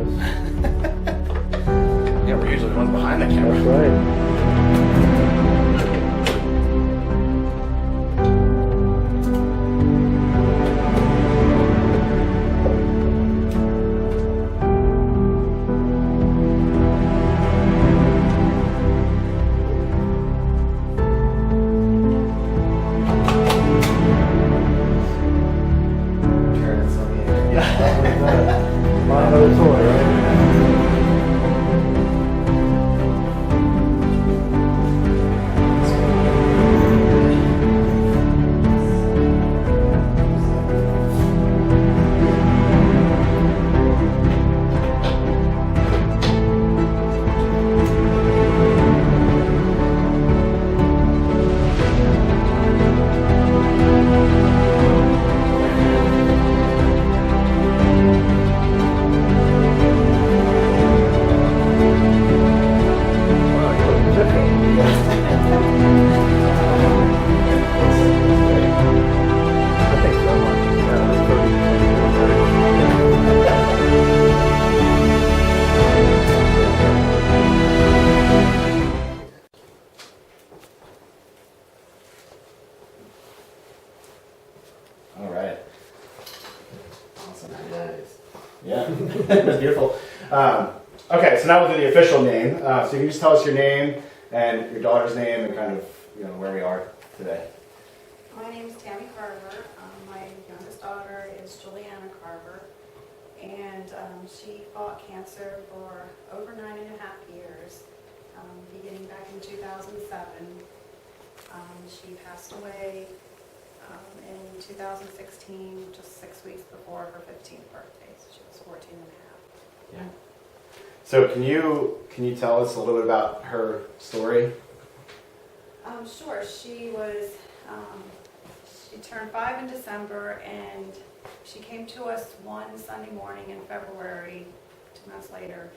us. Yeah, we're usually the ones behind the camera. That's right. My other toy, right? All right. Awesome. Yeah, that's beautiful. Okay, so now we'll do the official name. So you can just tell us your name and your daughter's name and kind of where we are today. My name is Tammy Carver. My youngest daughter is Juliana Carver, and she fought cancer for over 9.5 years, beginning back in 2007. She passed away in 2016, just 6 weeks before her 15th birthday. So she was 14 and a half. Yeah. So can you tell us a little bit about her story? Sure. She was, she turned 5 in December, and she came to us one Sunday morning in February, 2 months later,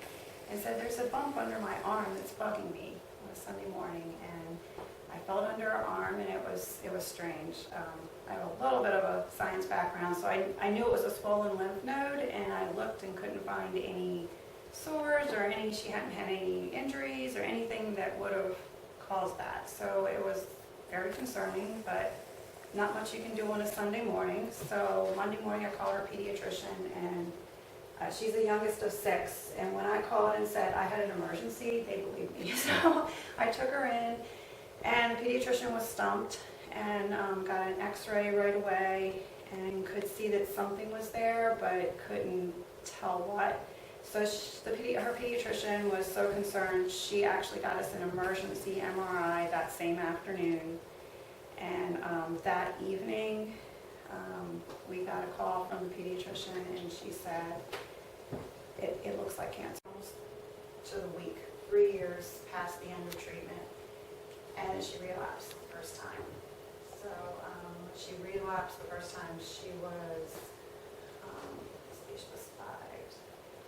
and said, "There's a bump under my arm that's bugging me," on a Sunday morning. And I felt under her arm, and it was strange. I have a little bit of a science background, so I knew it was a swollen lymph node, and I looked and couldn't find any sores or she hadn't had any injuries or anything that would have caused that. So it was very concerning, but not much you can do on a Sunday morning. So Monday morning I called her pediatrician, and she's the youngest of 6, and when I called and said I had an emergency, they believed me. So I took her in, and the pediatrician was stumped and got an x-ray right away and could see that something was there, but couldn't tell what. So her pediatrician was so concerned, she actually got us an emergency MRI that same afternoon. And that evening, we got a call from the pediatrician, and she said, it looks like cancer. To the week, 3 years past the end of treatment, and she relapsed the first time. So she relapsed the first time, she was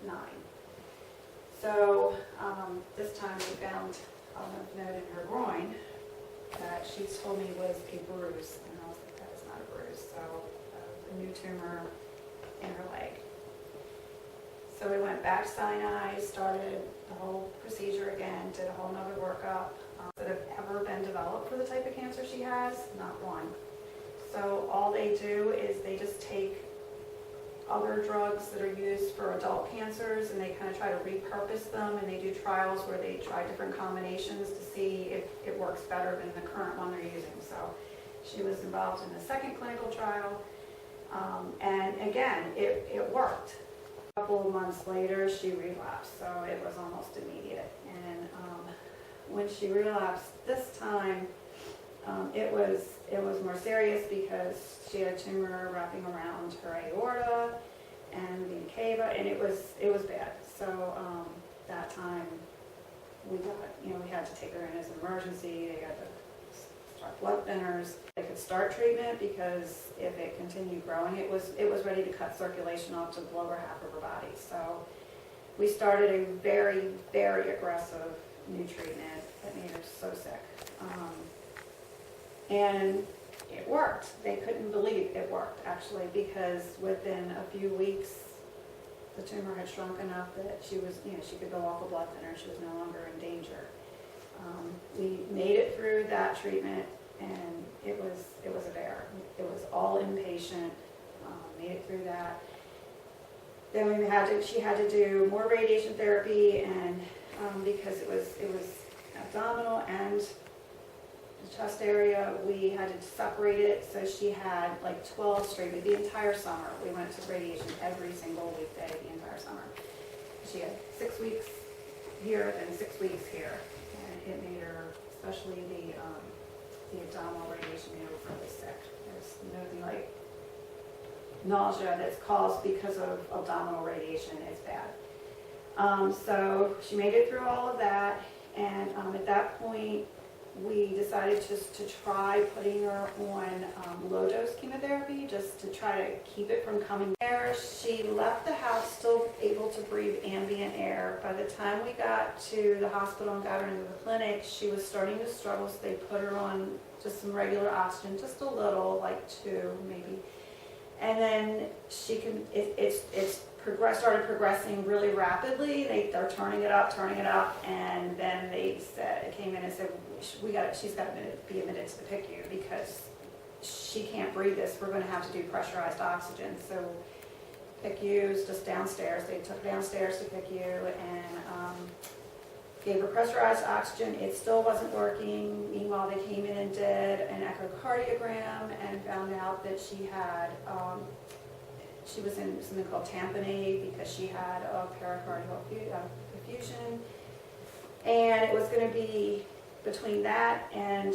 9. So this time we found a lymph node in her groin that she told me was a bruise, and I was like, that is not a bruise. So a new tumor in her leg. So we went back to Sinai, started the whole procedure again, did a whole nother workup that have ever been developed for the type of cancer she has, not one. So all they do is they just take other drugs that are used for adult cancers, and they kind of try to repurpose them, and they do trials where they try different combinations to see if it works better than the current one they're using. So she was involved in the second clinical trial, and again, it worked. A couple of months later, she relapsed, so it was almost immediate. And when she relapsed this time, it was more serious because she had a tumor wrapping around her aorta and the cava, and it was bad. So that time we got, we had to take her in as an emergency. They had to start blood thinners. They could start treatment because if it continued growing, it was ready to cut circulation off to the lower half of her body. So we started a very, very aggressive new treatment that made her so sick. And it worked. They couldn't believe it worked, actually, because within a few weeks, the tumor had shrunk enough that she was, she could go off a blood thinner. She was no longer in danger. We made it through that treatment, and it was a bear. It was all inpatient. Made it through that. Then she had to do more radiation therapy, and because it was abdominal and the chest area, we had to separate it. So she had like 12 straight, the entire summer. We went to radiation every single weekday, the entire summer. She had 6 weeks here, then 6 weeks here, and it made her, especially the abdominal radiation, made her really sick. There's nothing like nausea that's caused because of abdominal radiation. It's bad. So she made it through all of that, and at that point we decided just to try putting her on low-dose chemotherapy just to try to keep it from coming there. She left the house still able to breathe ambient air. By the time we got to the hospital and got her into the clinic, she was starting to struggle, so they put her on just some regular oxygen, just a little, like 2 maybe. And then started progressing really rapidly. They're turning it up, and then they came in and said, she's got to be admitted to the Picu because she can't breathe this. We're going to have to do pressurized oxygen. So Picu's just downstairs. They took her downstairs to Picu and gave her pressurized oxygen. It still wasn't working. Meanwhile, they came in and did an echocardiogram and found out that she was in something called tamponade because she had a pericardial effusion, and it was going to be between that and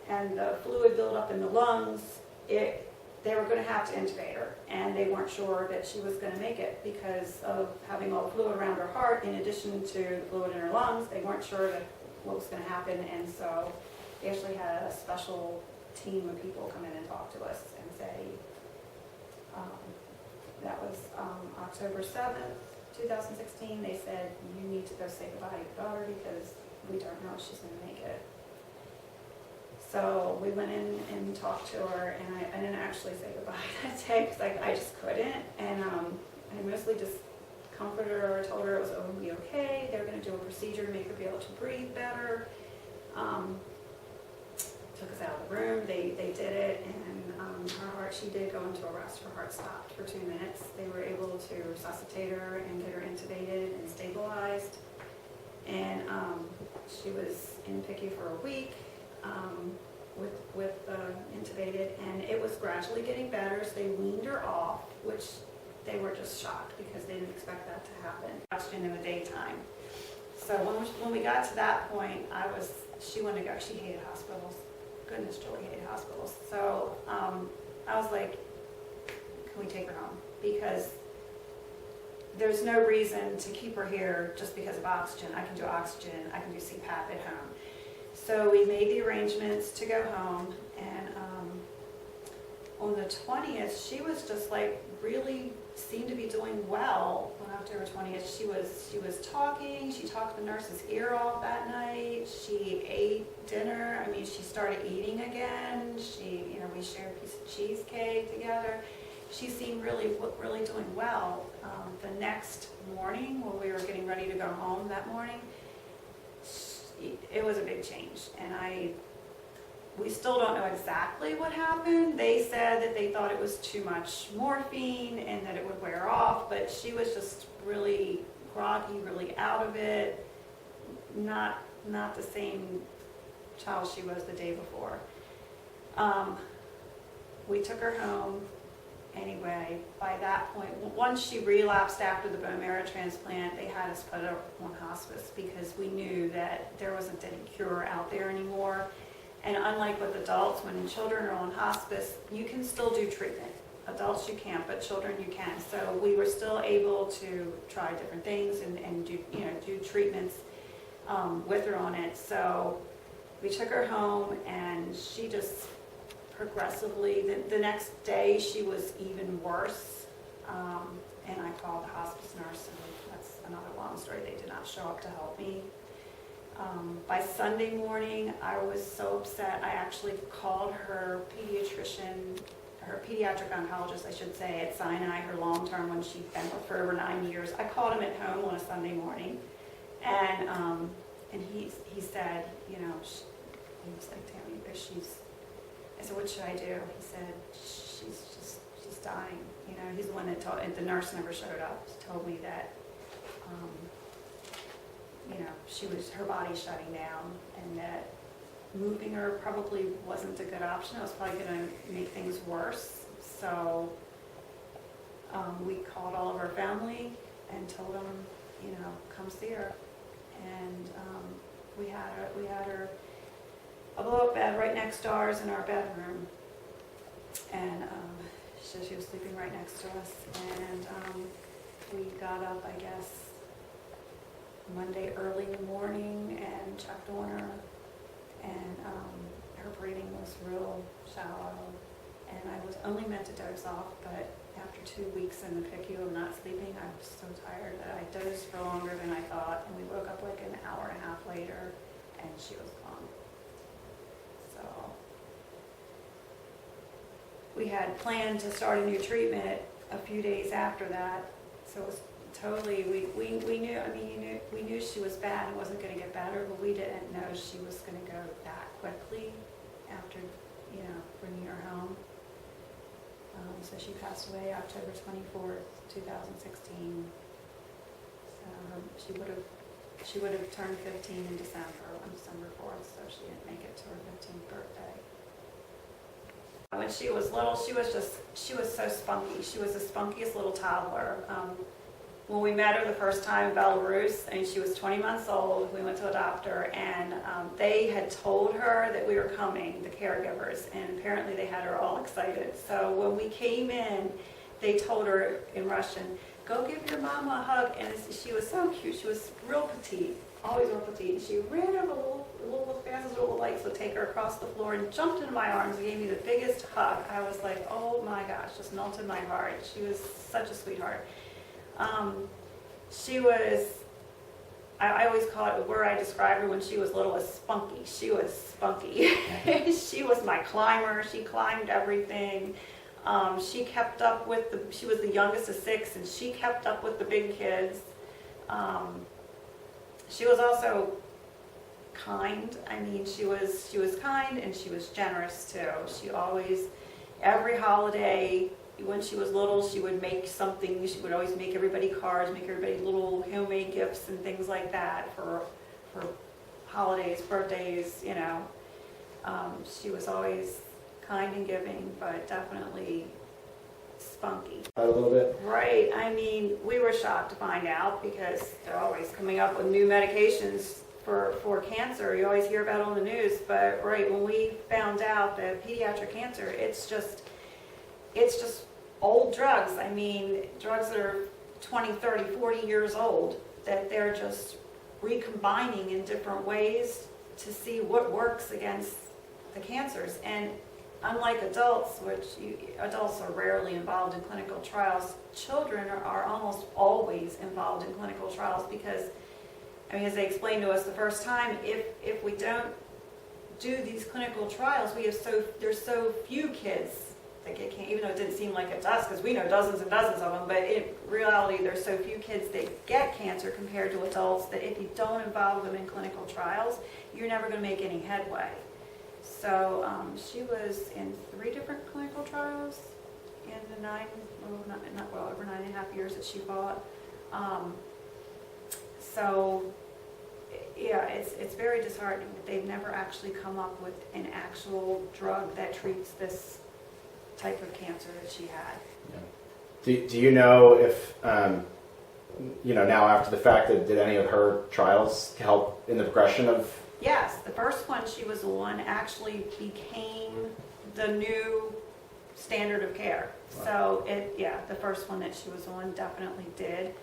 the fluid buildup in the lungs. They were going to have to intubate her, and they weren't sure that she was going to make it because of having all the fluid around her heart in addition to the fluid in her lungs. They weren't sure what was going to happen, and so they actually had a special team of people come in and talk to us and say, that was October 7th, 2016. They said, you need to go say goodbye to your daughter because we don't know if she's going to make it. So we went in and talked to her, and I didn't actually say goodbye that day because I just couldn't. And I mostly just comforted her, told her it was going to be okay. They were going to do a procedure to make her be able to breathe better. Took us out of the room. They did it, and her heart, she did go into arrest. Her heart stopped for 2 minutes. They were able to resuscitate her and get her intubated and stabilized. And she was in Picu for a week with intubated, and it was gradually getting better. So they weaned her off, which they were just shocked because they didn't expect that to happen. Oxygen in the daytime. So when we got to that point, she wanted to go. She hated hospitals. Goodness, Julie hated hospitals. So I was like, can we take her home? Because there's no reason to keep her here just because of oxygen. I can do oxygen. I can do CPAP at home. So we made the arrangements to go home, and on the 20th, she was just like really seemed to be doing well. On October 20th, she was talking. She talked the nurse's ear off that night. She ate dinner. I mean, she started eating again. We shared a piece of cheesecake together. She seemed really doing well. The next morning, when we were getting ready to go home that morning, it was a big change, and we still don't know exactly what happened. They said that they thought it was too much morphine and that it would wear off, but she was just really groggy, really out of it, not the same child she was the day before. We took her home anyway. By that point, once she relapsed after the bone marrow transplant, they had us put her on hospice because we knew that there wasn't any cure out there anymore. And unlike with adults, when children are on hospice, you can still do treatment. Adults you can't, but children you can. So we were still able to try different things and do treatments with her on it. So we took her home, and she just progressively, the next day she was even worse. And I called the hospice nurse, and that's another long story. They did not show up to help me. By Sunday morning, I was so upset. I actually called her pediatric oncologist, I should say, at Sinai, her long-term one, she'd been with for over 9 years. I called him at home on a Sunday morning, and he said, you know, he was like, Tammy, I said, what should I do? He said, she's dying. You know, he's the one that told, and the nurse never showed up, told me that, you know, her body's shutting down, and that moving her probably wasn't a good option. It was probably going to make things worse. So we called all of our family and told them, you know, come see her. And we had her a blow-up bed right next to ours in our bedroom, and so she was sleeping right next to us. And we got up, I guess, Monday early in the morning and checked on her, and her breathing was real shallow, and I was only meant to doze off, but after 2 weeks in the Picu of not sleeping, I was so tired that I dozed for longer than I thought, and we woke up like an hour and a half later, and she was gone. So we had planned to start a new treatment a few days after that, so it was totally, we knew, I mean, we knew she was bad and wasn't going to get better, but we didn't know she was going to go that quickly after, you know, bringing her home. So she passed away October 24th, 2016. So she would have turned 15 in December, on December 4th, so she didn't make it to her 15th birthday. When she was little, she was so spunky. She was the spunkiest little toddler. When we met her the first time in Belarus, and she was 20 months old, we went to a doctor, and they had told her that we were coming, the caregivers, and apparently they had her all excited. So when we came in, they told her in Russian, go give your mama a hug, and she was so cute. She was real petite, always real petite. And she ran over a little as fast as little legs would take her across the floor and jumped into my arms and gave me the biggest hug. I was like, oh my gosh, just melted my heart. She was such a sweetheart. She was, I always call it, where I described her when she was little as spunky. She was spunky. She was my climber. She climbed everything. She kept up with she was the youngest of 6, and she kept up with the big kids. She was also kind. I mean, she was kind, and she was generous too. She always, every holiday, when she was little, she would make something. She would always make everybody cards, make everybody little homemade gifts and things like that for holidays, birthdays, you know. She was always kind and giving, but definitely spunky. A little bit. Right. I mean, we were shocked to find out, because they're always coming up with new medications for cancer. You always hear about it on the news, but right, when we found out that pediatric cancer, it's just old drugs. I mean, drugs that are 20, 30, 40 years old, that they're just recombining in different ways to see what works against the cancers. And unlike adults, adults are rarely involved in clinical trials, children are almost always involved in clinical trials, because, I mean, as they explained to us the first time, if we don't do these clinical trials, there's so few kids that get cancer, even though it didn't seem like it does, because we know dozens and dozens of them, but in reality there's so few kids that get cancer compared to adults, that if you don't involve them in clinical trials, you're never going to make any headway. So she was in 3 different clinical trials in the over 9.5 years that she fought. So yeah, it's very disheartening that they've never actually come up with an actual drug that treats this type of cancer that she had. Yeah. Do you know if, you know, now after the fact, that did any of her trials help in the progression of? Yes, the first one she was on actually became the new standard of care. Wow. So the first one that she was on definitely did.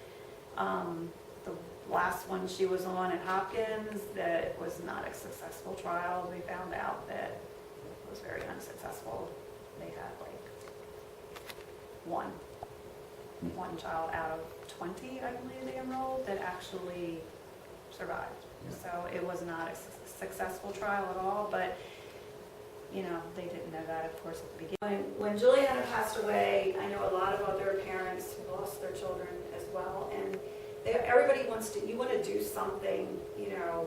The last one she was on at Hopkins, that was not a successful trial. We found out that it was very unsuccessful. They had like one child out of 20, I believe, they enrolled that actually survived. Yeah. So it was not a successful trial at all, but you know, they didn't know that, of course, at the beginning. When Juliana passed away, I know a lot of other parents who lost their children as well, and everybody wants to, you want to do something, you know,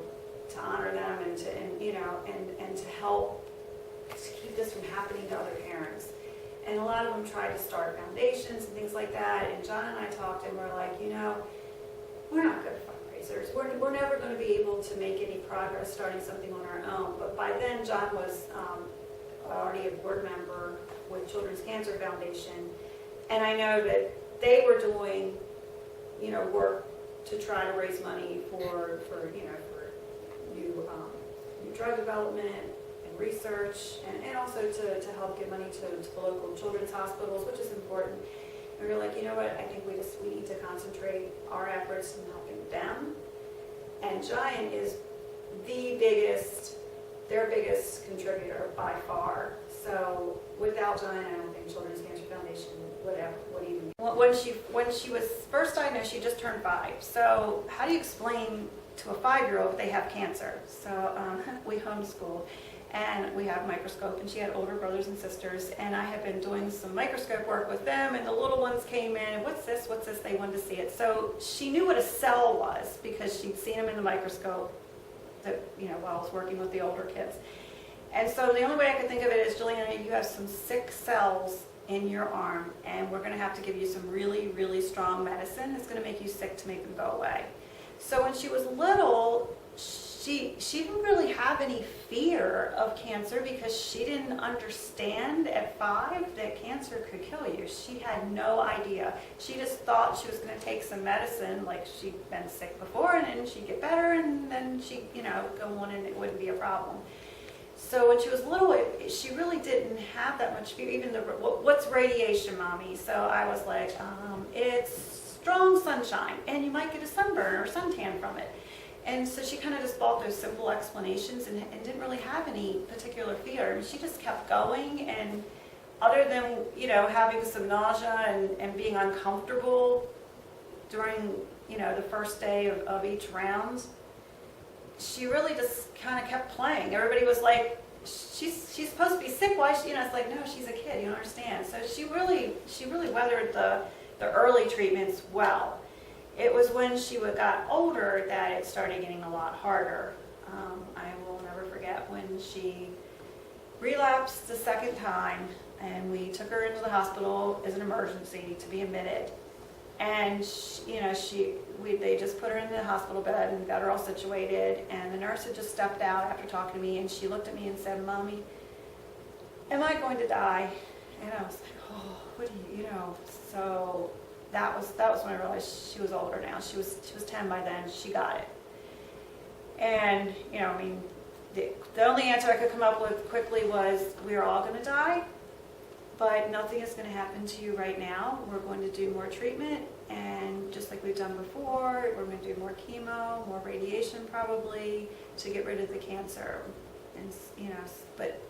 to honor them and to, you know, and to help to keep this from happening to other parents. And a lot of them try to start foundations and things like that, and John and I talked and we're like, you know, we're not good fundraisers. We're never going to be able to make any progress starting something on our own. But by then, John was already a board member with Children's Cancer Foundation, and I know that they were doing, you know, work to try to raise money for you know, for new drug development and research, and also to help give money to the local children's hospitals, which is important. And we were like, you know what, I think we need to concentrate our efforts in helping them. And Giant is their biggest contributor by far. So without Giant, I don't think Children's Cancer Foundation would even. When she was first diagnosed, she just turned 5. So how do you explain to a 5-year-old they have cancer? So we homeschooled. And we have a microscope, and she had older brothers and sisters, and I had been doing some microscope work with them, and the little ones came in, and what's this, they wanted to see it. So she knew what a cell was because she'd seen them in the microscope, that, you know, while I was working with the older kids. And so the only way I could think of it is, Juliana, you have some sick cells in your arm, and we're going to have to give you some really, really strong medicine that's going to make you sick to make them go away. So when she was little, she didn't really have any fear of cancer because she didn't understand at 5 that cancer could kill you. She had no idea. She just thought she was going to take some medicine, like she'd been sick before, and then she'd get better, and then she'd, you know, go on and it wouldn't be a problem. So when she was little, she really didn't have that much fear. Even what's radiation, Mommy? So I was like, it's strong sunshine, and you might get a sunburn or suntan from it. And so she kind of just followed those simple explanations and didn't really have any particular fear. And she just kept going, and other than, you know, having some nausea and being uncomfortable during, you know, the first day of each round, she really just kind of kept playing. Everybody was like, she's supposed to be sick. Why? You know, it's like, no, she's a kid. You don't understand. So she really weathered the early treatments well. It was when she got older that it started getting a lot harder. I will never forget when she relapsed the second time, and we took her into the hospital as an emergency to be admitted. And she, you know, they just put her in the hospital bed and got her all situated. And the nurse had just stepped out after talking to me, and she looked at me and said, "Mommy, am I going to die?" And I was like, "Oh, what do you know?" So that was when I realized she was older now. She was 10 by then. She got it. And, you know, I mean, the only answer I could come up with quickly was, we're all going to die, but nothing is going to happen to you right now. We're going to do more treatment, and just like we've done before, we're going to do more chemo, more radiation probably, to get rid of the cancer. And, you know, but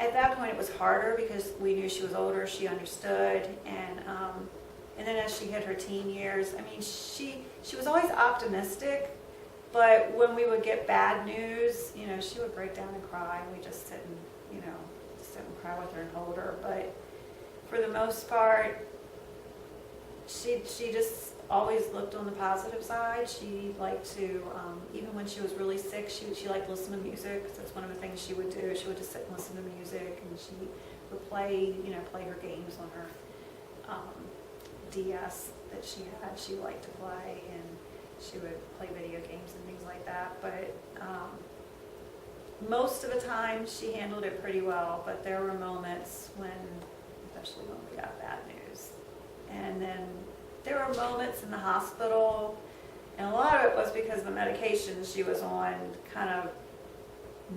at that point it was harder because we knew she was older, she understood, and then as she hit her teen years, I mean, she was always optimistic, but when we would get bad news, you know, she would break down and cry, and we just sit and, you know, sit and cry with her and hold her. But for the most part, she just always looked on the positive side. She liked to, even when she was really sick, she liked to listen to music. So that's one of the things she would do. She would just sit and listen to music, and she would play her games on her DS that she had. She liked to play, and she would play video games and things like that. But most of the time she handled it pretty well, but there were moments when, especially when we got bad news. And then there were moments in the hospital, and a lot of it was because the medication she was on kind of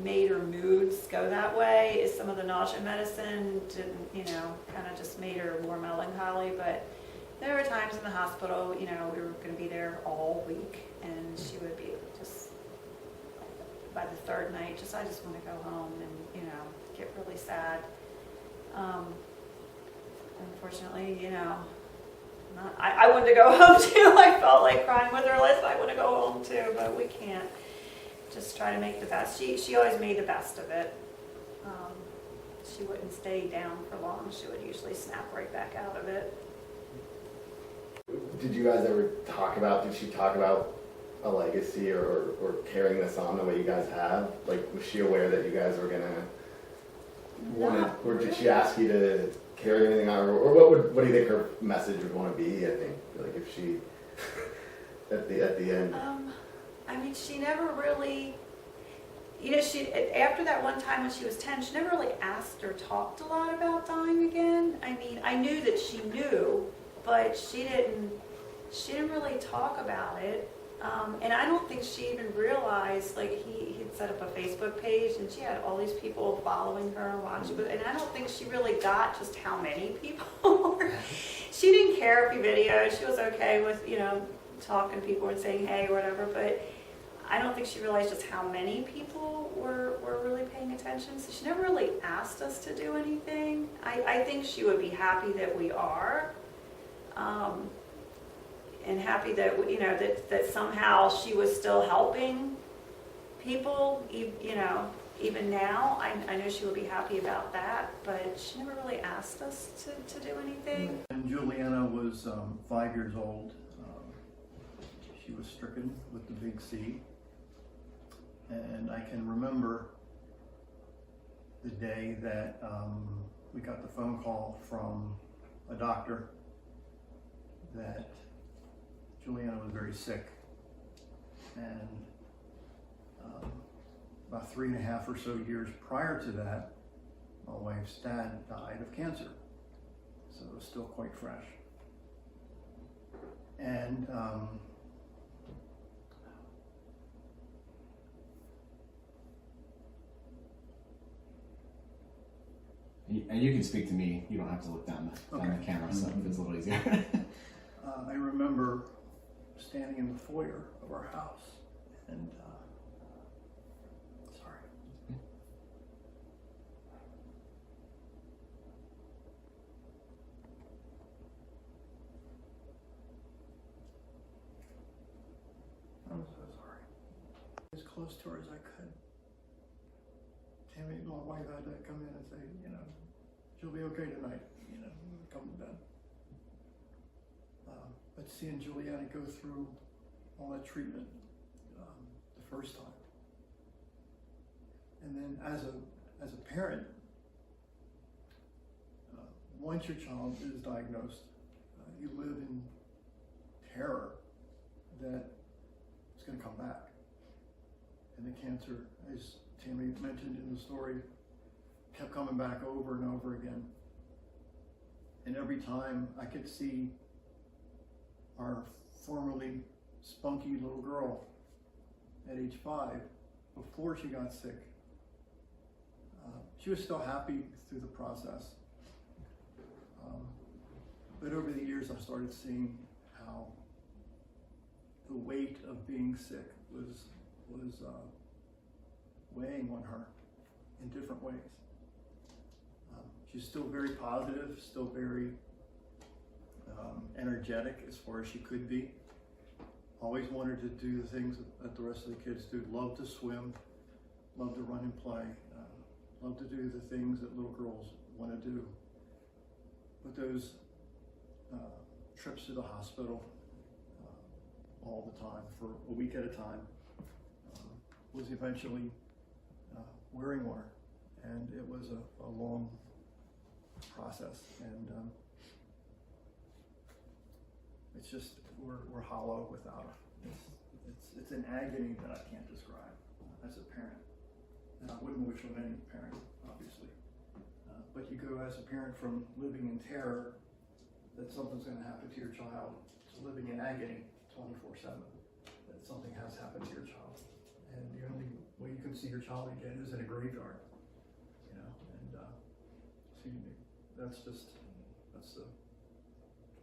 made her moods go that way. Some of the nausea medicine didn't, you know, kind of just made her more melancholy. But there were times in the hospital, you know, we were going to be there all week, and she would be just, by the third night, I just want to go home, and, you know, get really sad. Unfortunately, you know, I wanted to go home too. I felt like crying with her. I want to go home too, but we can't. Just try to make the best. She always made the best of it. she wouldn't stay down for long. She would usually snap right back out of it. Did you guys ever talk about, did she talk about a legacy or carrying this on the way you guys have? Like, was she aware that you guys were gonna want to, or did she ask you to carry anything on, or what do you think her message would want to be? I think, like, if she, at the end. I mean, she never really, you know, after that one time when she was 10, she never really asked or talked a lot about dying again. I mean, I knew that she knew, but she didn't really talk about it. And I don't think she even realized, like, he'd set up a Facebook page and she had all these people following her and watching, and I don't think she really got just how many people were. She didn't care if he videoed. She was okay with, you know, talking to people and saying hey or whatever, but I don't think she realized just how many people were really paying attention. So she never really asked us to do anything. I think she would be happy that we are. And happy that, you know, that somehow she was still helping people, you know, even now. I know she would be happy about that, but she never really asked us to do anything. When Juliana was 5 years old, she was stricken with the big C. And I can remember the day that we got the phone call from a doctor that Juliana was very sick, and about 3.5 or so years prior to that, my wife's dad died of cancer, so it was still quite fresh. And and you can speak to me. You don't have to look down the camera, so it's a little easier. I remember standing in the foyer of our house, and sorry. I'm so sorry. As close to her as I could. Tammy, my wife, had to come in and say, you know, she'll be okay tonight, you know, come to bed. But seeing Juliana go through all that treatment the first time, and then as a parent, once your child is diagnosed, you live in terror that it's going to come back, and the cancer, as Tammy mentioned in the story, kept coming back over and over again. And every time I could see our formerly spunky little girl at age 5, before she got sick, she was still happy through the process. But over the years, I started seeing how the weight of being sick was weighing on her in different ways. She's still very positive, still very energetic as far as she could be. Always wanted to do the things that the rest of the kids do. Loved to swim, loved to run and play, loved to do the things that little girls want to do. But those trips to the hospital all the time for a week at a time was eventually wearing on her, and it was a long process, and it's just we're hollow without her. It's an agony that I can't describe as a parent, and I wouldn't wish on any parent, obviously. But you go as a parent from living in terror that something's going to happen to your child to living in agony 24/7, that something has happened to your child, and the only way you can see your child again is in a graveyard, you know. And that's the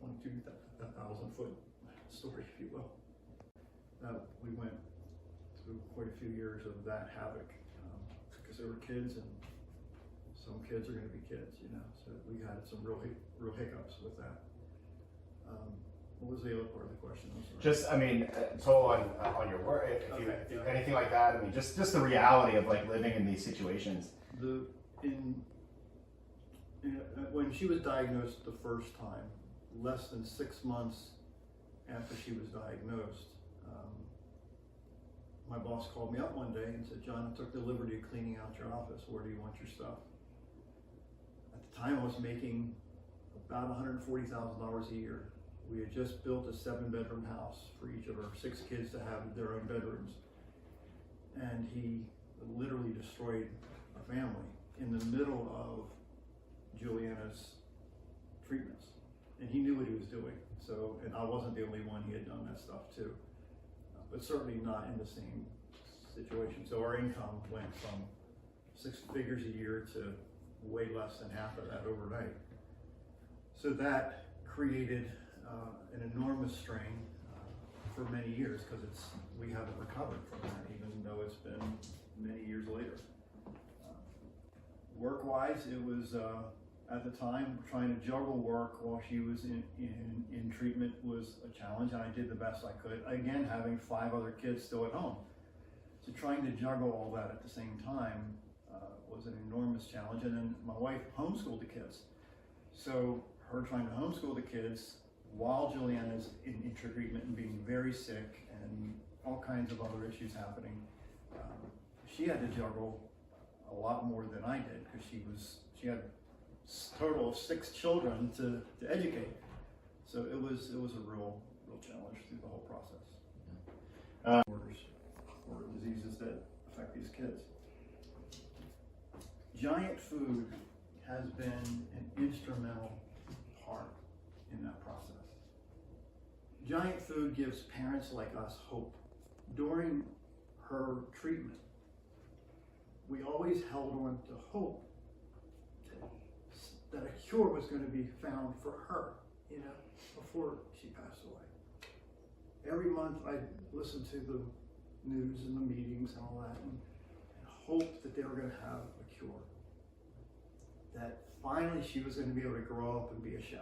22,000-foot story, if you will. We went through quite a few years of that havoc, because there were kids, and some kids are going to be kids, you know. So we had some real hiccups with that. What was the other part of the question? I'm sorry. Just, I mean, total on your work, if anything like that. I mean, just the reality of like living in these situations. In When she was diagnosed the first time, less than 6 months after she was diagnosed, my boss called me up one day and said, "John, I took the liberty of cleaning out your office. Where do you want your stuff?" At the time, I was making about $140,000 a year. We had just built a 7-bedroom house for each of our 6 kids to have their own bedrooms. And he literally destroyed a family in the middle of Juliana's treatments. And he knew what he was doing. So, and I wasn't the only one, he had done that stuff too. But certainly not in the same situation. So our income went from 6 figures a year to way less than half of that overnight. So that created an enormous strain for many years, because we haven't recovered from that, even though it's been many years later. Work-wise, it was at the time trying to juggle work while she was in treatment was a challenge, and I did the best I could. Again, having 5 other kids still at home, so trying to juggle all that at the same time was an enormous challenge. And then my wife homeschooled the kids, so her trying to homeschool the kids while Juliana's in treatment and being very sick and all kinds of other issues happening, she had to juggle a lot more than I did, because she had a total of 6 children to educate. So it was a real challenge through the whole process. Disorders or diseases that affect these kids. Giant Food has been an instrumental part in that process. Giant Food gives parents like us hope. During her treatment, we always held on to hope that a cure was going to be found for her, before she passed away. Every month I listened to the news and the meetings and all that, and hoped that they were going to have a cure. That finally she was going to be able to grow up and be a chef.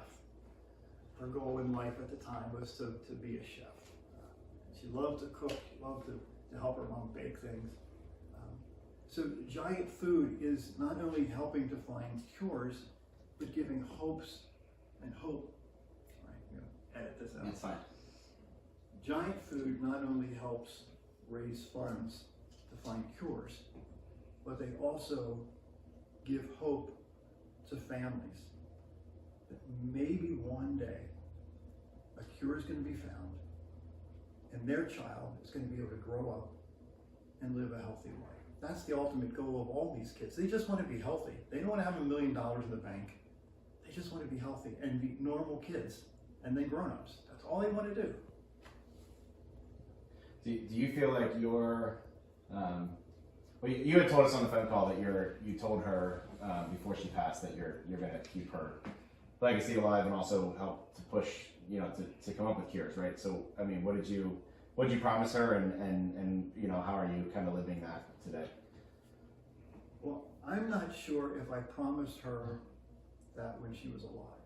Her goal in life at the time was to be a chef. She loved to cook, loved to help her mom bake things. So Giant Food is not only helping to find cures, but giving hopes and hope. Right, I'm gonna edit this out. That's fine. Giant Food not only helps raise funds to find cures, but they also give hope to families that maybe one day a cure is going to be found and their child is going to be able to grow up and live a healthy life. That's the ultimate goal of all these kids. They just want to be healthy. They don't want to have $1 million in the bank. They just want to be healthy and be normal kids, and then grown-ups. That's all they want to do. Do you feel like you're, well, you had told us on the phone call that you told her before she passed that you're going to keep her legacy alive and also help to push, to come up with cures, right? So, I mean, what did you promise her, and how are you kind of living that today? Well, I'm not sure if I promised her that when she was alive.